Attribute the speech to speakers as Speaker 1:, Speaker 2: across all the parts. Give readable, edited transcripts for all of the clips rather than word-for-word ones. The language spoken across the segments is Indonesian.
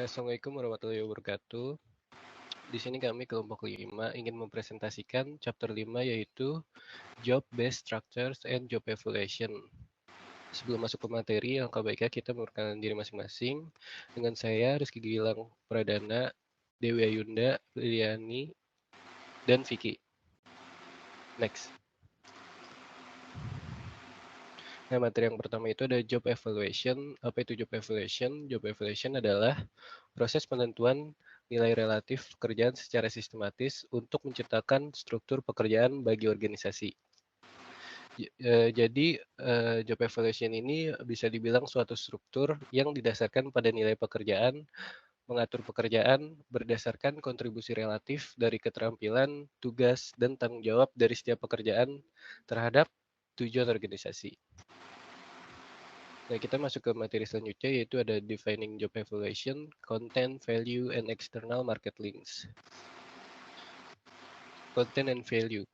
Speaker 1: Assalamualaikum warahmatullahi wabarakatuh. Di sini kami kelompok 5 ingin mempresentasikan chapter 5 yaitu Job Based Structures and Job Evaluation. Sebelum masuk ke materi, alangkah baiknya kita memperkenalkan diri masing-masing. Dengan saya, Rizky Gilang Pradana, Dewi Ayunda, Liliani, dan Vicky. Next. Nah, materi yang pertama itu ada Job Evaluation. Apa itu Job Evaluation? Job Evaluation adalah proses penentuan nilai relatif pekerjaan secara sistematis untuk menciptakan struktur pekerjaan bagi organisasi. Jadi, job evaluation ini bisa dibilang suatu struktur yang didasarkan pada nilai pekerjaan, mengatur pekerjaan berdasarkan kontribusi relatif dari keterampilan, tugas, dan tanggung jawab dari setiap pekerjaan terhadap tujuan organisasi. Nah, kita masuk ke materi selanjutnya yaitu ada defining job evaluation, content, value, and external market links. Content and value.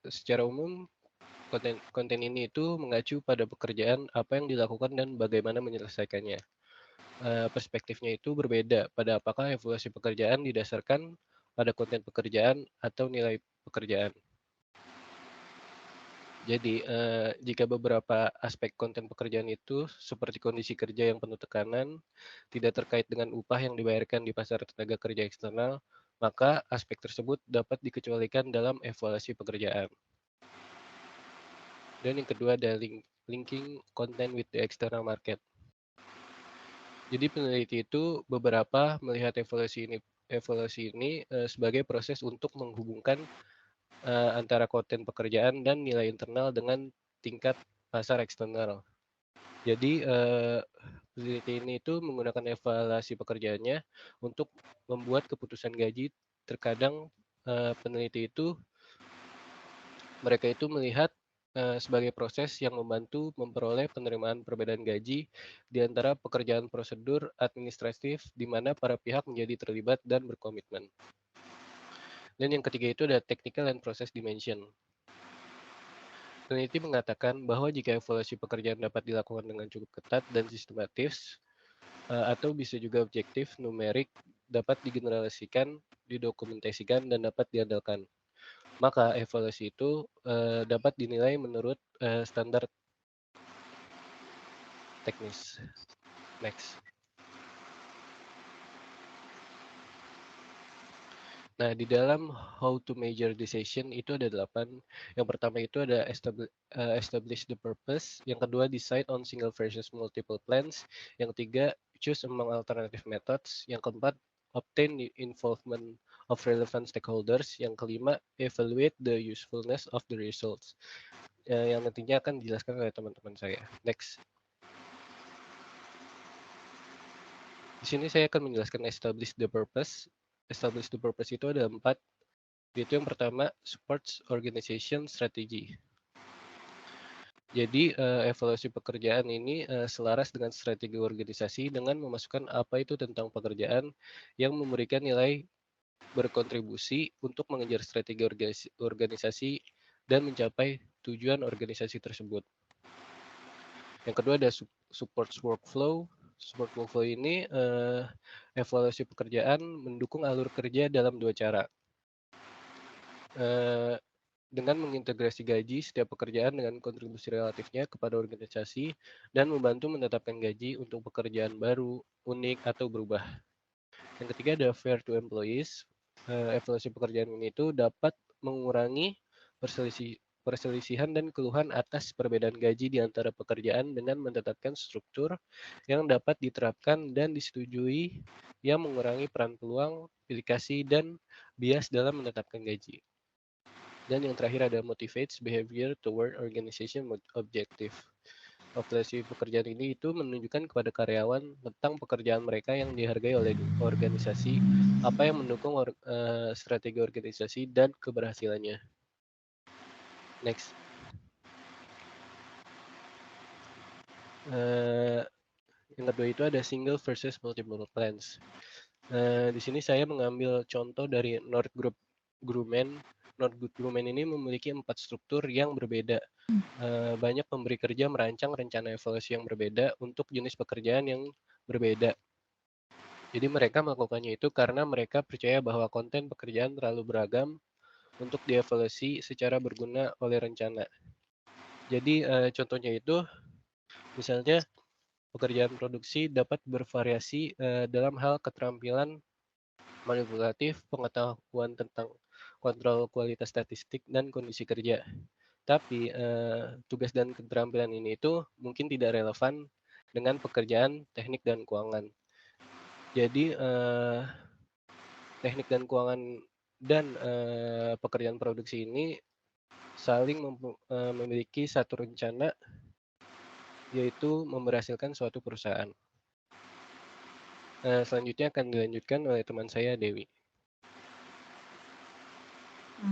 Speaker 1: Secara umum, konten ini itu mengacu pada pekerjaan, apa yang dilakukan, dan bagaimana menyelesaikannya. Perspektifnya itu berbeda pada apakah evaluasi pekerjaan didasarkan pada konten pekerjaan atau nilai pekerjaan. Jadi, jika beberapa aspek konten pekerjaan itu seperti kondisi kerja yang penuh tekanan, tidak terkait dengan upah yang dibayarkan di pasar tenaga kerja eksternal, maka aspek tersebut dapat dikecualikan dalam evaluasi pekerjaan. Dan yang kedua ada linking content with the external market. Jadi peneliti itu beberapa melihat evaluasi ini sebagai proses untuk menghubungkan antara konten pekerjaan dan nilai internal dengan tingkat pasar eksternal. Jadi peneliti ini itu menggunakan evaluasi pekerjaannya untuk membuat keputusan gaji. Terkadang peneliti itu mereka itu melihat sebagai proses yang membantu memperoleh penerimaan perbedaan gaji di antara pekerjaan prosedur administratif di mana para pihak menjadi terlibat dan berkomitmen. Dan yang ketiga itu ada technical and process dimension. Peneliti mengatakan bahwa jika evaluasi pekerjaan dapat dilakukan dengan cukup ketat dan sistematis, atau bisa juga objektif, numerik, dapat digeneralisasikan, didokumentasikan, dan dapat diandalkan. Maka evaluasi itu dapat dinilai menurut standar teknis. Next. Nah, di dalam how to measure decision itu ada 8. Yang pertama itu ada establish the purpose. Yang kedua, decide on single versus multiple plans. Yang ketiga, choose among alternative methods. Yang keempat, obtain the involvement of relevant stakeholders. Yang kelima, evaluate the usefulness of the results. Yang nantinya akan dijelaskan oleh teman-teman saya. Next. Di sini saya akan menjelaskan establish the purpose. Establish the purpose itu ada 4. Itu yang pertama, supports organization strategy. Jadi evaluasi pekerjaan ini selaras dengan strategi organisasi dengan memasukkan apa itu tentang pekerjaan yang memberikan nilai berkontribusi untuk mengejar strategi organisasi dan mencapai tujuan organisasi tersebut. Yang kedua ada support workflow. Support workflow ini evaluasi pekerjaan mendukung alur kerja dalam 2 cara. Dengan mengintegrasi gaji setiap pekerjaan dengan kontribusi relatifnya kepada organisasi dan membantu menetapkan gaji untuk pekerjaan baru, unik, atau berubah. Yang ketiga ada fair to employees. Evaluasi pekerjaan ini itu dapat mengurangi perselisihan dan keluhan atas perbedaan gaji di antara pekerjaan dengan menetapkan struktur yang dapat diterapkan dan disetujui yang mengurangi peran peluang, pilih kasih, dan bias dalam menetapkan gaji. Dan yang terakhir ada motivates behavior toward organization objective. Evaluasi pekerjaan ini itu menunjukkan kepada karyawan tentang pekerjaan mereka yang dihargai oleh organisasi, apa yang mendukung strategi organisasi dan keberhasilannya. Next. Yang kedua itu ada single versus multiple plans. Di sini saya mengambil contoh dari Northrop Grumman. Northrop Grumman ini memiliki 4 struktur yang berbeda. Banyak pemberi kerja merancang rencana evaluasi yang berbeda untuk jenis pekerjaan yang berbeda. Jadi mereka melakukannya itu karena mereka percaya bahwa konten pekerjaan terlalu beragam untuk dievaluasi secara berguna oleh rencana. Jadi, contohnya itu misalnya pekerjaan produksi dapat bervariasi, dalam hal keterampilan manipulatif, pengetahuan tentang kontrol kualitas statistik, dan kondisi kerja. Tapi, tugas dan keterampilan ini itu mungkin tidak relevan dengan pekerjaan teknik dan keuangan. Jadi, teknik dan keuangan dan, pekerjaan produksi ini saling memiliki satu rencana, yaitu memberhasilkan suatu perusahaan. Selanjutnya akan dilanjutkan oleh teman saya, Dewi.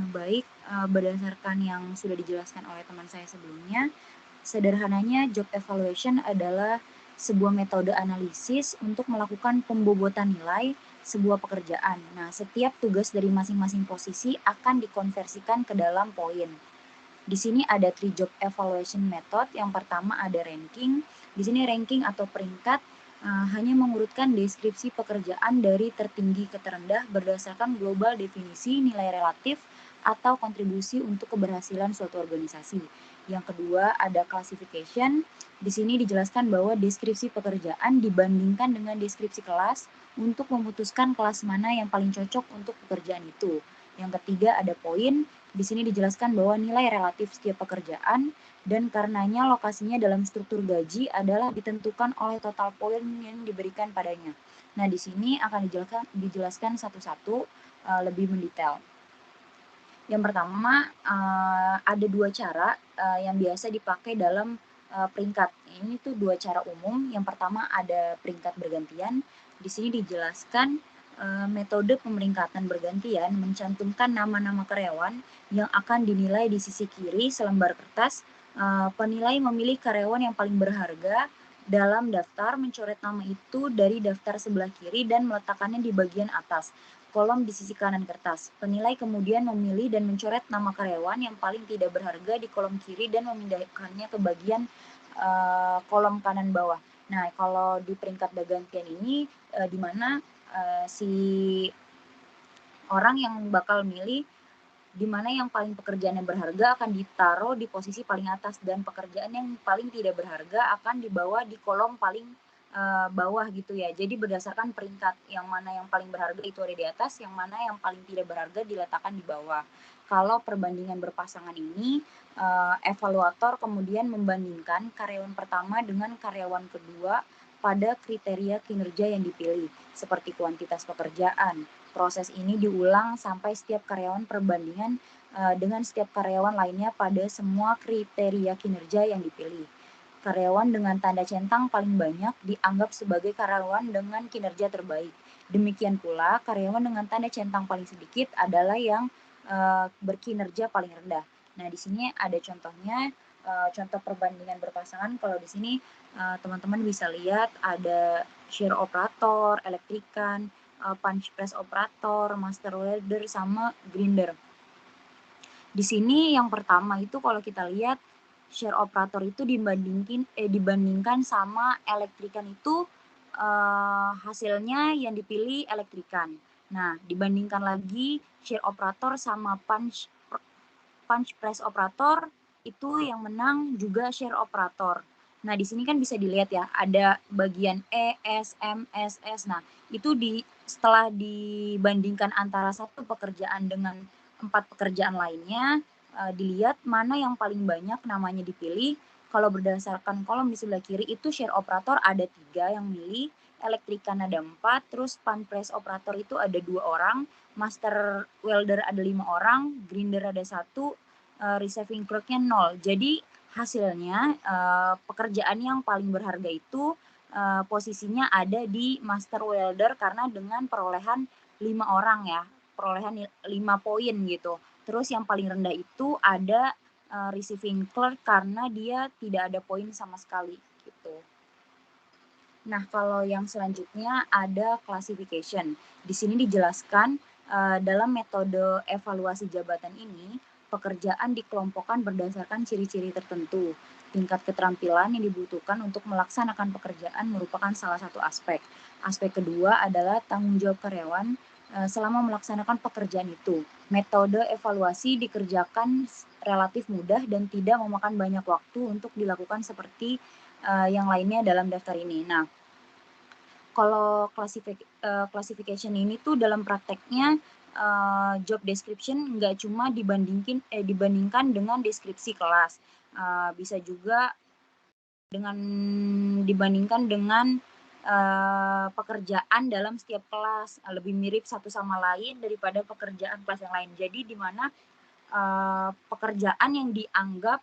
Speaker 2: Baik, berdasarkan yang sudah dijelaskan oleh teman saya sebelumnya, sederhananya job evaluation adalah sebuah metode analisis untuk melakukan pembobotan nilai sebuah pekerjaan. Nah, setiap tugas dari masing-masing posisi akan dikonversikan ke dalam poin. Di sini ada 3 job evaluation method. Yang pertama ada ranking. Di sini ranking atau peringkat hanya mengurutkan deskripsi pekerjaan dari tertinggi ke terendah berdasarkan global definisi nilai relatif atau kontribusi untuk keberhasilan suatu organisasi. Yang kedua ada classification. Di sini dijelaskan bahwa deskripsi pekerjaan dibandingkan dengan deskripsi kelas untuk memutuskan kelas mana yang paling cocok untuk pekerjaan itu. Yang ketiga ada poin. Di sini dijelaskan bahwa nilai relatif setiap pekerjaan dan karenanya lokasinya dalam struktur gaji adalah ditentukan oleh total poin yang diberikan padanya. Nah, di sini akan dijelaskan satu-satu lebih mendetail. Yang pertama, ada 2 cara yang biasa dipakai dalam peringkat. Ini tuh 2 cara umum. Yang pertama ada peringkat bergantian. Di sini dijelaskan metode pemeringkatan bergantian mencantumkan nama-nama karyawan yang akan dinilai di sisi kiri selembar kertas. Penilai memilih karyawan yang paling berharga dalam daftar, mencoret nama itu dari daftar sebelah kiri dan meletakkannya di bagian atas kolom di sisi kanan kertas. Penilai kemudian memilih dan mencoret nama karyawan yang paling tidak berharga di kolom kiri dan memindahkannya ke bagian kolom kanan bawah. Nah, kalau di peringkat bergantian ini di mana si orang yang bakal milih di mana yang paling pekerjaan yang berharga akan ditaruh di posisi paling atas dan pekerjaan yang paling tidak berharga akan dibawa di kolom paling bawah gitu ya. Jadi berdasarkan peringkat yang mana yang paling berharga itu ada di atas, yang mana yang paling tidak berharga diletakkan di bawah. Kalau perbandingan berpasangan ini, evaluator kemudian membandingkan karyawan pertama dengan karyawan kedua pada kriteria kinerja yang dipilih, seperti kuantitas pekerjaan. Proses ini diulang sampai setiap karyawan perbandingan dengan setiap karyawan lainnya pada semua kriteria kinerja yang dipilih. Karyawan dengan tanda centang paling banyak dianggap sebagai karyawan dengan kinerja terbaik. Demikian pula karyawan dengan tanda centang paling sedikit adalah yang berkinerja paling rendah. Nah, di sini ada contohnya, contoh perbandingan berpasangan. Kalau di sini teman-teman bisa lihat ada shear operator, elektrikan, punch press operator, master welder, sama grinder. Di sini yang pertama itu kalau kita lihat shear operator itu dibandingkan sama elektrikan itu hasilnya yang dipilih elektrikan. Nah, dibandingkan lagi shear operator sama punch press operator itu yang menang juga shear operator. Nah, di sini kan bisa dilihat ya, ada bagian E, S, M, S, S. Nah, itu setelah dibandingkan antara satu pekerjaan dengan 4 pekerjaan lainnya, dilihat mana yang paling banyak namanya dipilih. Kalau berdasarkan kolom di sebelah kiri itu shear operator ada 3 yang milih, elektrikan ada 4, terus punch press operator itu ada 2 orang, master welder ada 5 orang, grinder ada 1, receiving clerknya 0. Jadi hasilnya pekerjaan yang paling berharga itu posisinya ada di master welder karena dengan perolehan 5 orang ya, perolehan 5 poin gitu. Terus yang paling rendah itu ada receiving clerk karena dia tidak ada poin sama sekali gitu. Nah, kalau yang selanjutnya ada classification. Di sini dijelaskan dalam metode evaluasi jabatan ini, pekerjaan dikelompokkan berdasarkan ciri-ciri tertentu. Tingkat keterampilan yang dibutuhkan untuk melaksanakan pekerjaan merupakan salah satu aspek. Aspek kedua adalah tanggung jawab karyawan selama melaksanakan pekerjaan itu. Metode evaluasi dikerjakan relatif mudah dan tidak memakan banyak waktu untuk dilakukan seperti yang lainnya dalam daftar ini. Nah, kalau classification ini tuh dalam prakteknya job description nggak cuma dibandingkan dengan deskripsi kelas, bisa juga dibandingkan dengan pekerjaan dalam setiap kelas, lebih mirip satu sama lain daripada pekerjaan kelas yang lain. Jadi di mana pekerjaan yang dianggap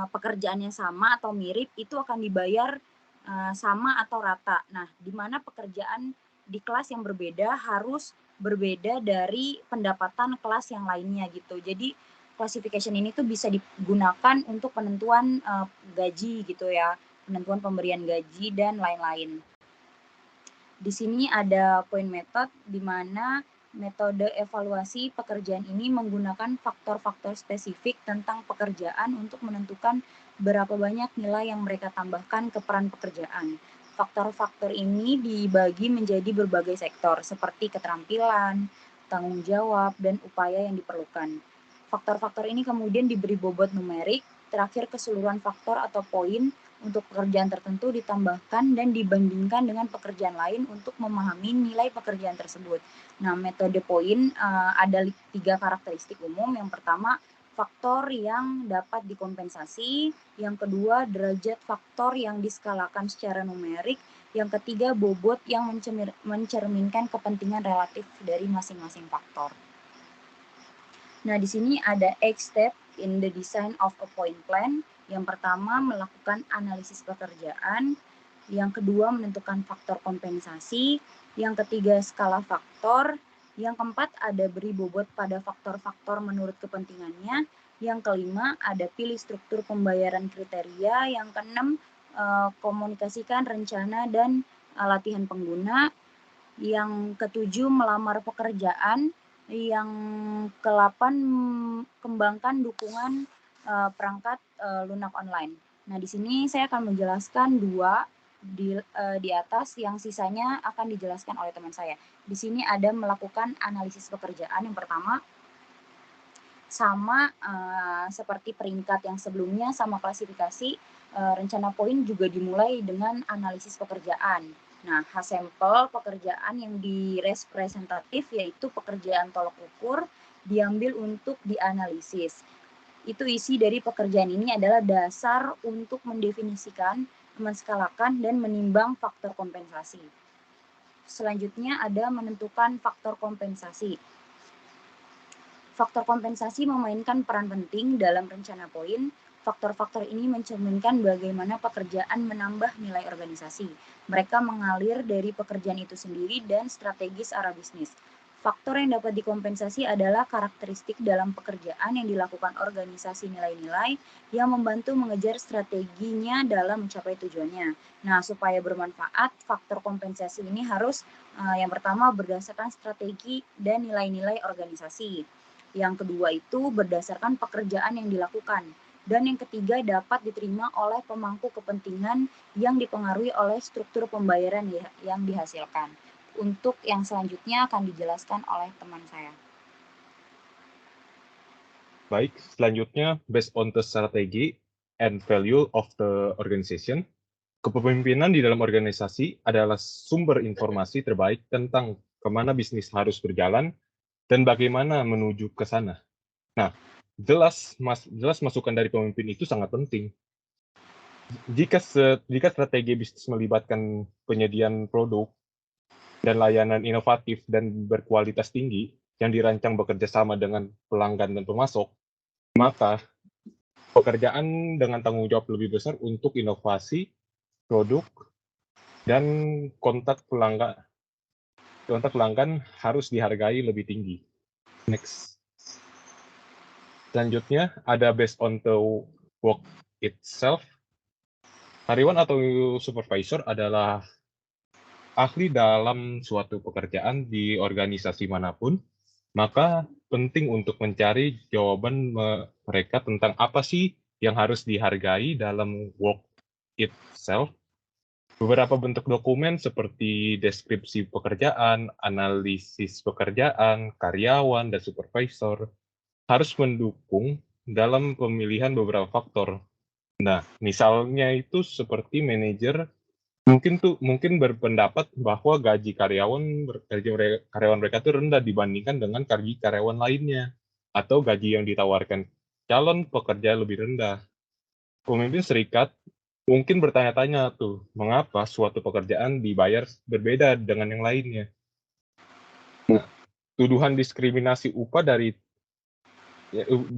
Speaker 2: pekerjaannya sama atau mirip itu akan dibayar sama atau rata. Nah, di mana pekerjaan di kelas yang berbeda harus berbeda dari pendapatan kelas yang lainnya gitu. Jadi classification ini tuh bisa digunakan untuk penentuan gaji gitu ya, penentuan pemberian gaji dan lain-lain. Di sini ada point method di mana metode evaluasi pekerjaan ini menggunakan faktor-faktor spesifik tentang pekerjaan untuk menentukan berapa banyak nilai yang mereka tambahkan ke peran pekerjaan. Faktor-faktor ini dibagi menjadi berbagai sektor seperti keterampilan, tanggung jawab, dan upaya yang diperlukan. Faktor-faktor ini kemudian diberi bobot numerik, terakhir keseluruhan faktor atau poin untuk pekerjaan tertentu ditambahkan dan dibandingkan dengan pekerjaan lain untuk memahami nilai pekerjaan tersebut. Nah, metode poin ada 3 karakteristik umum. Yang pertama, faktor yang dapat dikompensasi. Yang kedua, derajat faktor yang diskalakan secara numerik. Yang ketiga, bobot yang mencerminkan kepentingan relatif dari masing-masing faktor. Nah, di sini ada 8 step in the design of a point plan. Yang pertama, melakukan analisis pekerjaan. Yang kedua, menentukan faktor kompensasi. Yang ketiga, skala faktor. Yang keempat, ada beri bobot pada faktor-faktor menurut kepentingannya. Yang kelima, ada pilih struktur pembayaran kriteria. Yang keenam, komunikasikan rencana dan latihan pengguna. Yang ketujuh, melamar pekerjaan. Yang ke-8, kembangkan dukungan perangkat lunak online. Nah, di sini saya akan menjelaskan 2 di atas, yang sisanya akan dijelaskan oleh teman saya. Di sini ada melakukan analisis pekerjaan yang pertama, sama seperti peringkat yang sebelumnya, sama klasifikasi, rencana poin juga dimulai dengan analisis pekerjaan. Nah, sampel pekerjaan yang direpresentatif yaitu pekerjaan tolok ukur diambil untuk dianalisis. Itu isi dari pekerjaan ini adalah dasar untuk mendefinisikan, menskalakan, dan menimbang faktor kompensasi. Selanjutnya ada menentukan faktor kompensasi. Faktor kompensasi memainkan peran penting dalam rencana poin. Faktor-faktor ini mencerminkan bagaimana pekerjaan menambah nilai organisasi. Mereka mengalir dari pekerjaan itu sendiri dan strategis arah bisnis. Faktor yang dapat dikompensasi adalah karakteristik dalam pekerjaan yang dilakukan organisasi nilai-nilai yang membantu mengejar strateginya dalam mencapai tujuannya. Nah, supaya bermanfaat, faktor kompensasi ini harus yang pertama berdasarkan strategi dan nilai-nilai organisasi. Yang kedua itu berdasarkan pekerjaan yang dilakukan. Dan yang ketiga dapat diterima oleh pemangku kepentingan yang dipengaruhi oleh struktur pembayaran yang dihasilkan. Untuk yang selanjutnya akan dijelaskan oleh teman saya.
Speaker 3: Baik, selanjutnya based on the strategy and value of the organization, kepemimpinan di dalam organisasi adalah sumber informasi terbaik tentang kemana bisnis harus berjalan dan bagaimana menuju ke sana. Nah, jelas masukan dari pemimpin itu sangat penting. Jika strategi bisnis melibatkan penyediaan produk dan layanan inovatif dan berkualitas tinggi yang dirancang bekerja sama dengan pelanggan dan pemasok, maka pekerjaan dengan tanggung jawab lebih besar untuk inovasi, produk, dan kontak pelanggan harus dihargai lebih tinggi. Next. Selanjutnya ada based on the work itself. Karyawan atau supervisor adalah ahli dalam suatu pekerjaan di organisasi manapun, maka penting untuk mencari jawaban mereka tentang apa sih yang harus dihargai dalam work itself. Beberapa bentuk dokumen seperti deskripsi pekerjaan, analisis pekerjaan, karyawan, dan supervisor harus mendukung dalam pemilihan beberapa faktor. Nah, misalnya itu seperti manajer mungkin berpendapat bahwa gaji karyawan mereka itu rendah dibandingkan dengan gaji karyawan lainnya, atau gaji yang ditawarkan calon pekerja lebih rendah. Pemimpin serikat mungkin bertanya-tanya tuh, mengapa suatu pekerjaan dibayar berbeda dengan yang lainnya. Nah, tuduhan diskriminasi upah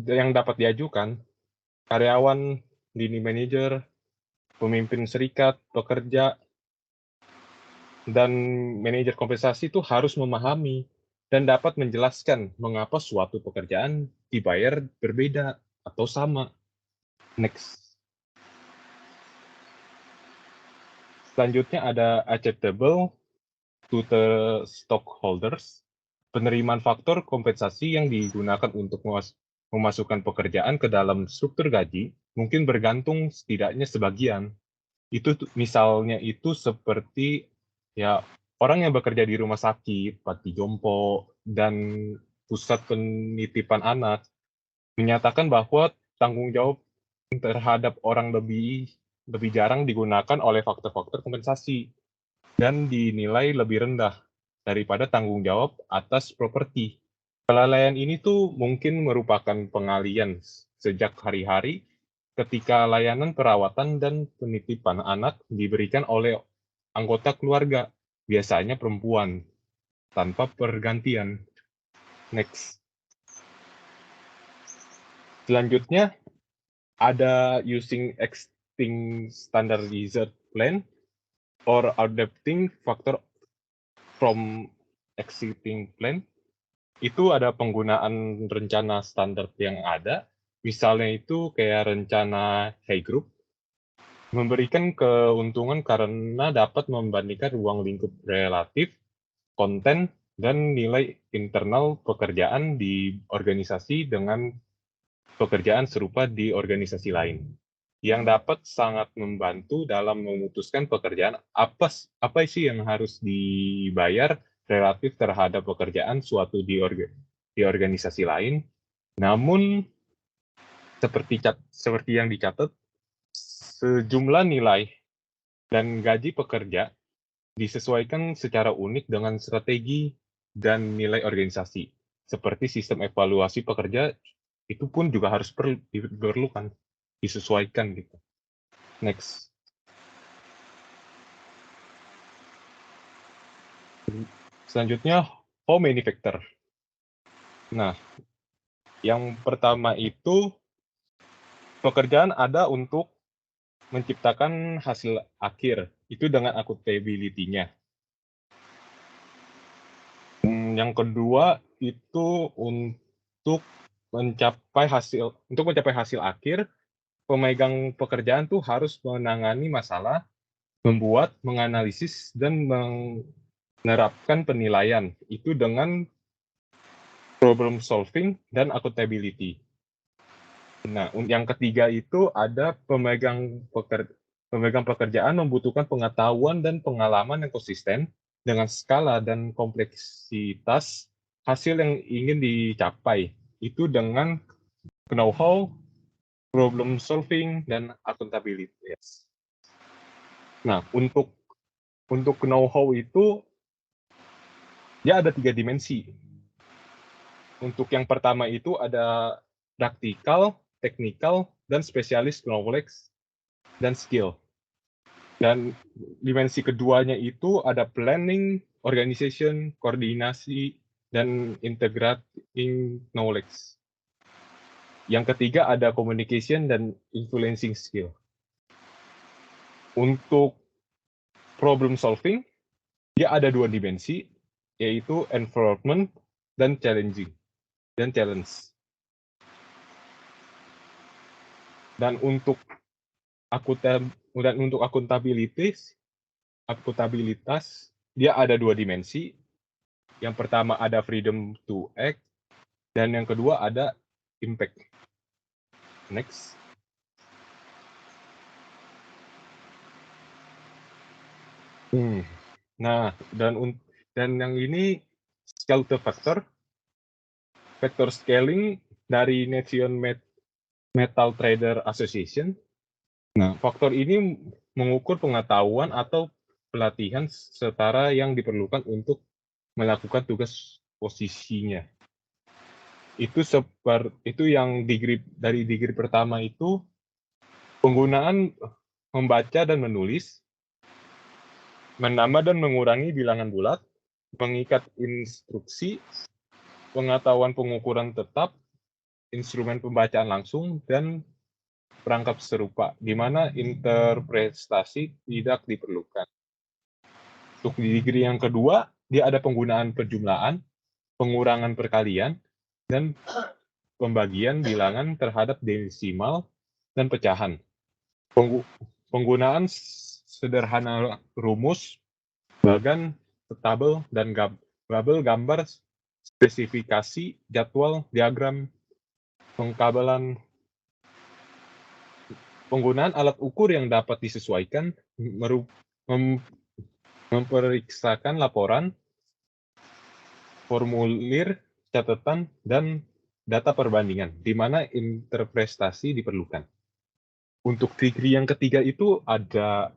Speaker 3: yang dapat diajukan karyawan, dini manajer, pemimpin serikat, pekerja, dan manajer kompensasi itu harus memahami dan dapat menjelaskan mengapa suatu pekerjaan dibayar berbeda atau sama. Next. Selanjutnya ada acceptable to the stockholders. Penerimaan faktor kompensasi yang digunakan untuk memasukkan pekerjaan ke dalam struktur gaji mungkin bergantung setidaknya sebagian. Itu misalnya itu seperti ya orang yang bekerja di rumah sakit, panti jompo, dan pusat penitipan anak menyatakan bahwa tanggung jawab terhadap orang lebih jarang digunakan oleh faktor-faktor kompensasi dan dinilai lebih rendah daripada tanggung jawab atas properti. Kelalaian ini tuh mungkin merupakan pengalian sejak hari-hari ketika layanan perawatan dan penitipan anak diberikan oleh anggota keluarga, biasanya perempuan, tanpa pergantian. Next. Selanjutnya, ada using existing standardized plan or adapting factor from existing plan. Itu ada penggunaan rencana standar yang ada, misalnya itu kayak rencana Hay Group, memberikan keuntungan karena dapat membandingkan ruang lingkup relatif, konten, dan nilai internal pekerjaan di organisasi dengan pekerjaan serupa di organisasi lain, yang dapat sangat membantu dalam memutuskan pekerjaan apa sih yang harus dibayar relatif terhadap pekerjaan suatu di organisasi lain. Namun seperti yang dicatat, sejumlah nilai dan gaji pekerja disesuaikan secara unik dengan strategi dan nilai organisasi. Seperti sistem evaluasi pekerja itu pun juga harus diperlukan, disesuaikan gitu. Next. Selanjutnya, how many factor. Nah, yang pertama itu pekerjaan ada untuk menciptakan hasil akhir, itu dengan accountability-nya. Yang kedua itu untuk mencapai hasil akhir, pemegang pekerjaan tuh harus menangani masalah, membuat, menganalisis, dan menerapkan penilaian. Itu dengan problem solving dan accountability. Nah, yang ketiga itu ada pemegang pekerjaan membutuhkan pengetahuan dan pengalaman yang konsisten dengan skala dan kompleksitas hasil yang ingin dicapai. Itu dengan know-how, problem solving, dan accountability. Yes. Nah, untuk know-how itu dia ada 3 dimensi. Untuk yang pertama itu ada praktikal, teknikal, dan spesialis knowledge dan skill. Dan dimensi keduanya itu ada planning, organization, koordinasi, dan integrating knowledge. Yang ketiga ada communication dan influencing skill. Untuk problem solving, dia ada 2 dimensi, yaitu environment dan challenge. Dan untuk akuntabilitas, dia ada 2 dimensi. Yang pertama ada freedom to act, dan yang kedua ada impact. Next. Nah, dan yang ini scale to factor scaling dari Nation Metal Trader Association. Nah, faktor ini mengukur pengetahuan atau pelatihan setara yang diperlukan untuk melakukan tugas posisinya. Itu yang dari degree pertama itu penggunaan membaca dan menulis, menambah dan mengurangi bilangan bulat, mengikat instruksi, pengetahuan pengukuran tetap, instrumen pembacaan langsung, dan perangkap serupa, di mana interpretasi tidak diperlukan. Untuk degree yang kedua, dia ada penggunaan perjumlahan, pengurangan perkalian, dan pembagian bilangan terhadap desimal dan pecahan. Penggunaan sederhana rumus, bagan, tabel, dan bubble gambar, spesifikasi, jadwal, diagram, pengkabelan, penggunaan alat ukur yang dapat disesuaikan, memperiksakan laporan, formulir, catatan, dan data perbandingan, di mana interpretasi diperlukan. Untuk degree yang ketiga itu ada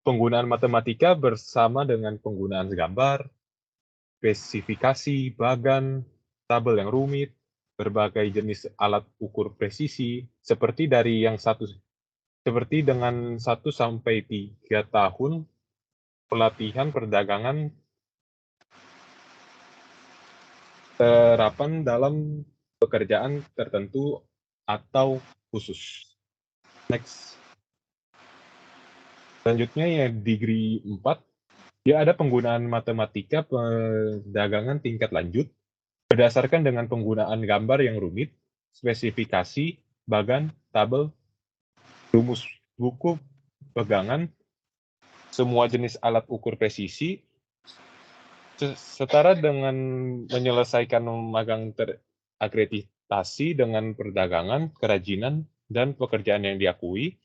Speaker 3: penggunaan matematika bersama dengan penggunaan gambar, spesifikasi, bagan, tabel yang rumit, berbagai jenis alat ukur presisi, seperti dengan 1 sampai 3 tahun pelatihan perdagangan terapan dalam pekerjaan tertentu atau khusus. Next. Selanjutnya ya degree 4, dia ada penggunaan matematika perdagangan tingkat lanjut berdasarkan dengan penggunaan gambar yang rumit, spesifikasi, bagan, tabel, rumus buku pegangan, semua jenis alat ukur presisi, setara dengan menyelesaikan magang terakreditasi dengan perdagangan, kerajinan, dan pekerjaan yang diakui,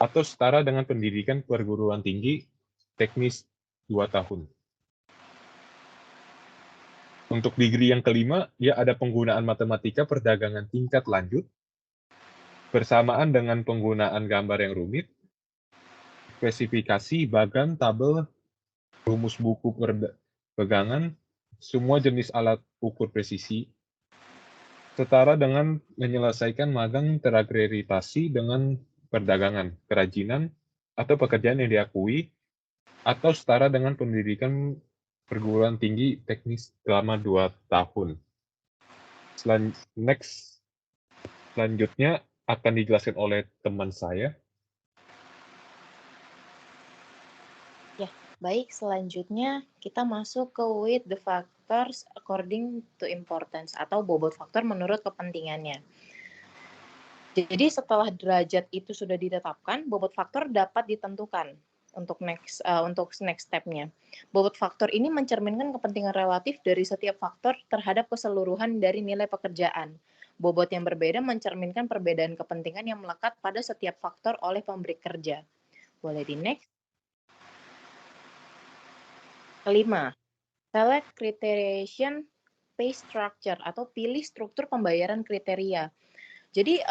Speaker 3: atau setara dengan pendidikan perguruan tinggi teknis 2 tahun. Untuk degree yang kelima, dia ada penggunaan matematika perdagangan tingkat lanjut, bersamaan dengan penggunaan gambar yang rumit, spesifikasi, bagan, tabel, rumus buku pegangan, semua jenis alat ukur presisi, setara dengan menyelesaikan magang terakreditasi dengan perdagangan, kerajinan, atau pekerjaan yang diakui, atau setara dengan pendidikan perguruan tinggi teknis selama 2 tahun. Selanjutnya akan dijelaskan oleh teman saya.
Speaker 4: Baik, selanjutnya kita masuk ke weight the factors according to importance atau bobot faktor menurut kepentingannya. Jadi setelah derajat itu sudah ditetapkan, bobot faktor dapat ditentukan untuk next step-nya. Bobot faktor ini mencerminkan kepentingan relatif dari setiap faktor terhadap keseluruhan dari nilai pekerjaan. Bobot yang berbeda mencerminkan perbedaan kepentingan yang melekat pada setiap faktor oleh pemberi kerja. Boleh di next. Kelima, select criterion pay structure atau pilih struktur pembayaran kriteria. Jadi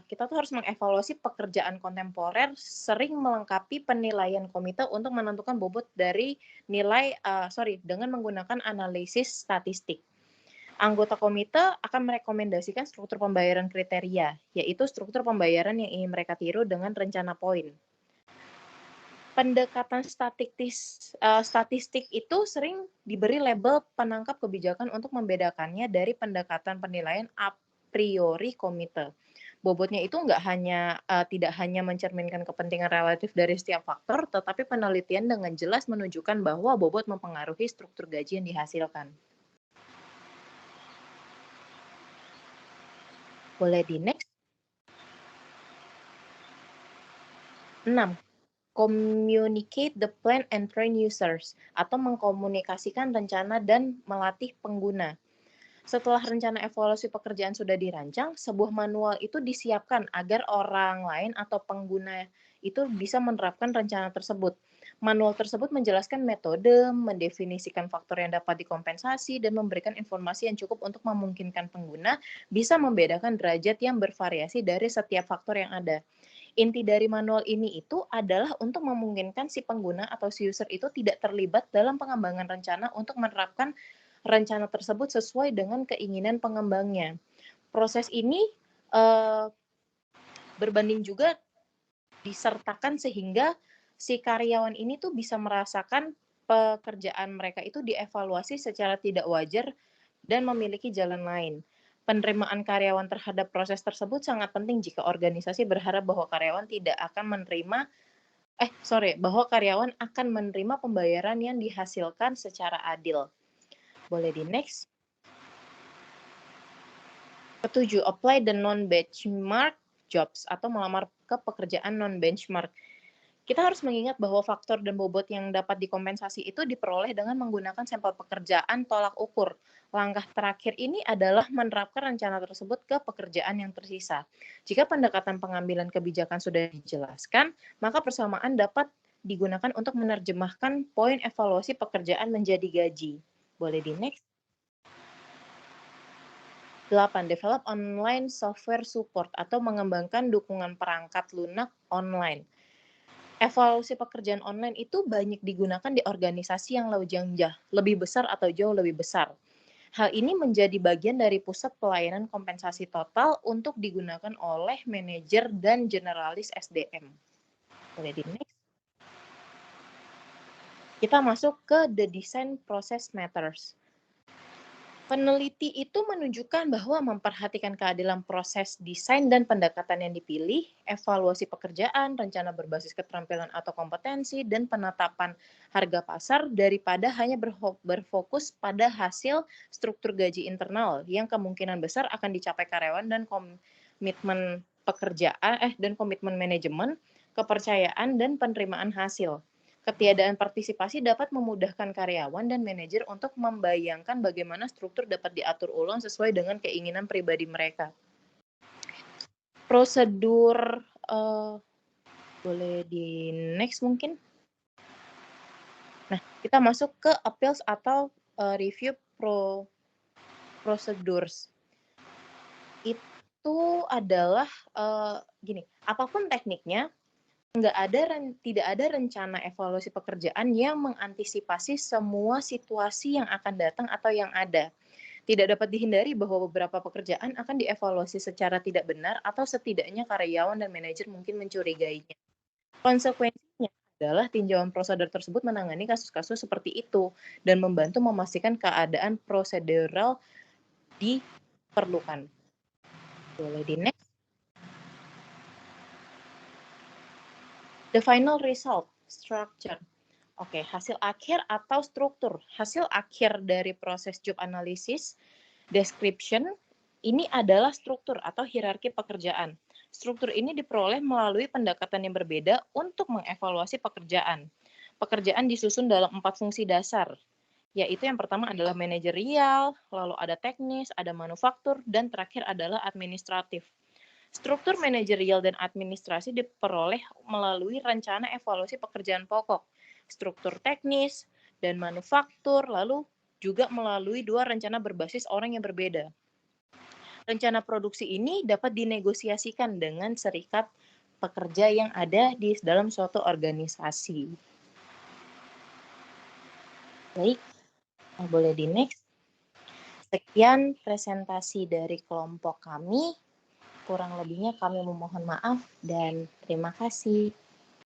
Speaker 4: kita tuh harus mengevaluasi pekerjaan kontemporer sering melengkapi penilaian komite untuk menentukan bobot dari nilai dengan menggunakan analisis statistik. Anggota komite akan merekomendasikan struktur pembayaran kriteria, yaitu struktur pembayaran yang ingin mereka tiru dengan rencana poin. Pendekatan statistik itu sering diberi label penangkap kebijakan untuk membedakannya dari pendekatan penilaian a priori komite. Bobotnya itu tidak hanya mencerminkan kepentingan relatif dari setiap faktor, tetapi penelitian dengan jelas menunjukkan bahwa bobot mempengaruhi struktur gaji yang dihasilkan. Boleh di next. 6. Communicate the plan and train users, atau mengkomunikasikan rencana dan melatih pengguna. Setelah rencana evaluasi pekerjaan sudah dirancang, sebuah manual itu disiapkan agar orang lain atau pengguna itu bisa menerapkan rencana tersebut. Manual tersebut menjelaskan metode, mendefinisikan faktor yang dapat dikompensasi, dan memberikan informasi yang cukup untuk memungkinkan pengguna bisa membedakan derajat yang bervariasi dari setiap faktor yang ada. Inti dari manual ini itu adalah untuk memungkinkan si pengguna atau si user itu tidak terlibat dalam pengembangan rencana untuk menerapkan rencana tersebut sesuai dengan keinginan pengembangnya. Proses ini berbanding juga disertakan sehingga si karyawan ini tuh bisa merasakan pekerjaan mereka itu dievaluasi secara tidak wajar dan memiliki jalan lain. Penerimaan karyawan terhadap proses tersebut sangat penting jika organisasi berharap bahwa karyawan bahwa karyawan akan menerima pembayaran yang dihasilkan secara adil. Boleh di next. Ketujuh, apply the non-benchmark jobs atau melamar ke pekerjaan non-benchmark. Kita harus mengingat bahwa faktor dan bobot yang dapat dikompensasi itu diperoleh dengan menggunakan sampel pekerjaan tolak ukur. Langkah terakhir ini adalah menerapkan rencana tersebut ke pekerjaan yang tersisa. Jika pendekatan pengambilan kebijakan sudah dijelaskan, maka persamaan dapat digunakan untuk menerjemahkan poin evaluasi pekerjaan menjadi gaji. Boleh di next. 8. Develop online software support atau mengembangkan dukungan perangkat lunak online. Evaluasi pekerjaan online itu banyak digunakan di organisasi yang lebih besar atau jauh lebih besar. Hal ini menjadi bagian dari pusat pelayanan kompensasi total untuk digunakan oleh manajer dan generalis SDM. Boleh di next. Kita masuk ke the design process matters. Peneliti itu menunjukkan bahwa memperhatikan keadilan proses desain dan pendekatan yang dipilih, evaluasi pekerjaan, rencana berbasis keterampilan atau kompetensi, dan penetapan harga pasar daripada hanya berfokus pada hasil struktur gaji internal yang kemungkinan besar akan dicapai karyawan dan komitmen dan komitmen manajemen, kepercayaan, dan penerimaan hasil. Ketiadaan partisipasi dapat memudahkan karyawan dan manajer untuk membayangkan bagaimana struktur dapat diatur ulang sesuai dengan keinginan pribadi mereka. Prosedur, boleh di next mungkin. Nah, kita masuk ke appeals atau review procedures. Itu adalah gini, apapun tekniknya, tidak ada rencana evaluasi pekerjaan yang mengantisipasi semua situasi yang akan datang atau yang ada. Tidak dapat dihindari bahwa beberapa pekerjaan akan dievaluasi secara tidak benar atau setidaknya karyawan dan manajer mungkin mencurigainya. Konsekuensinya adalah tinjauan prosedur tersebut menangani kasus-kasus seperti itu dan membantu memastikan keadaan prosedural diperlukan. Boleh di next. The final result, structure. Oke, hasil akhir atau struktur. Hasil akhir dari proses job analysis, description, ini adalah struktur atau hierarki pekerjaan. Struktur ini diperoleh melalui pendekatan yang berbeda untuk mengevaluasi pekerjaan. Pekerjaan disusun dalam 4 fungsi dasar, yaitu yang pertama adalah manajerial, lalu ada teknis, ada manufaktur, dan terakhir adalah administratif. Struktur manajerial dan administrasi diperoleh melalui rencana evaluasi pekerjaan pokok, struktur teknis, dan manufaktur, lalu juga melalui 2 rencana berbasis orang yang berbeda. Rencana produksi ini dapat dinegosiasikan dengan serikat pekerja yang ada di dalam suatu organisasi. Baik, boleh di next. Sekian presentasi dari kelompok kami. Kurang lebihnya kami memohon maaf dan terima kasih.